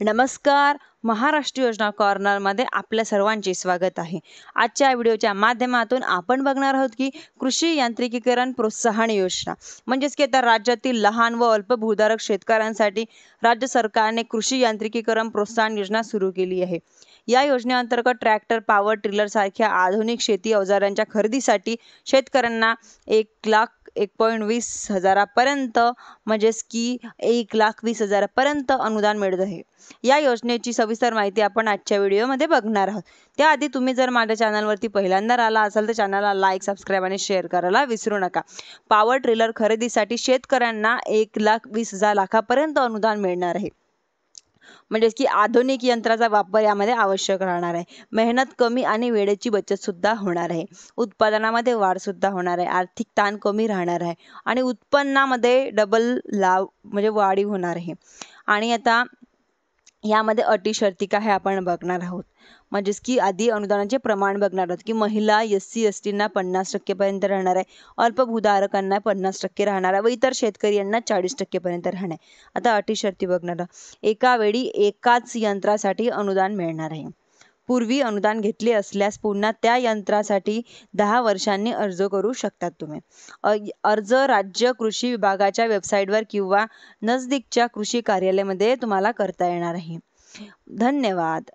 नमस्कार. महाराष्ट्र योजना कॉर्नरमध्ये आपल्या सर्वांचे स्वागत आहे. आजच्या व्हिडिओच्या माध्यमातून आपण बघणार आहोत की कृषी यांत्रिकीकरण प्रोत्साहन योजना म्हणजेच की आता राज्यातील लहान व अल्पभूधारक शेतकऱ्यांसाठी राज्य सरकारने कृषी यांत्रिकीकरण प्रोत्साहन योजना सुरू केली आहे. या योजनेअंतर्गत ट्रॅक्टर, पॉवर टिलर सारख्या आधुनिक शेती अवजारांच्या खरेदीसाठी शेतकऱ्यांना 1,20,000पर्यंत म्हणजेच की 1,20,000पर्यंत अनुदान मिळत आहे. या योजनेची सविस्तर माहिती आपण आजच्या व्हिडिओमध्ये बघणार आहोत. त्याआधी तुम्ही जर माझ्या चॅनलवरती पहिल्यांदा आला असाल तर चॅनलला लाईक, सबस्क्राईब आणि शेअर करायला विसरू नका. पॉवर ट्रेलर खरेदीसाठी शेतकऱ्यांना 1,20,000पर्यंत अनुदान मिळणार आहे. म्हणजेच की आधुनिक यंत्राचा वापर यामध्ये आवश्यक राहणार आहे. मेहनत कमी आणि वेळेची बचत सुद्धा होणार आहे. उत्पादनामध्ये वाढ सुद्धा होणार आहे. आर्थिक ताण कमी राहणार आहे आणि उत्पन्नामध्ये डबल लाभ म्हणजे वाढी होणार आहे. आणि आता यामध्ये अटी शर्ती काय आहे आपण बघणार आहोत. म्हणजेच की आधी अनुदानाचे प्रमाण बघणार आहोत की महिला, SC, STंना 50% राहणार आहे, अल्पभूधारकांना 50% राहणार आहे व इतर शेतकरी यांना 40% राहणार आहे. आता अटी शर्ती बघणार आहोत. एका वेळी एकाच यंत्रासाठी अनुदान मिळणार आहे. पूर्वी अनुदान घेतले असल्यास पुन्हा त्या यंत्रासाठी 10 वर्षांनी अर्ज करू शकतात तुम्ही. अर्ज राज्य कृषी विभागाच्या वेबसाईटवर किंवा नजदीकच्या कृषी कार्यालयामध्ये तुम्हाला करता येणार आहे. धन्यवाद.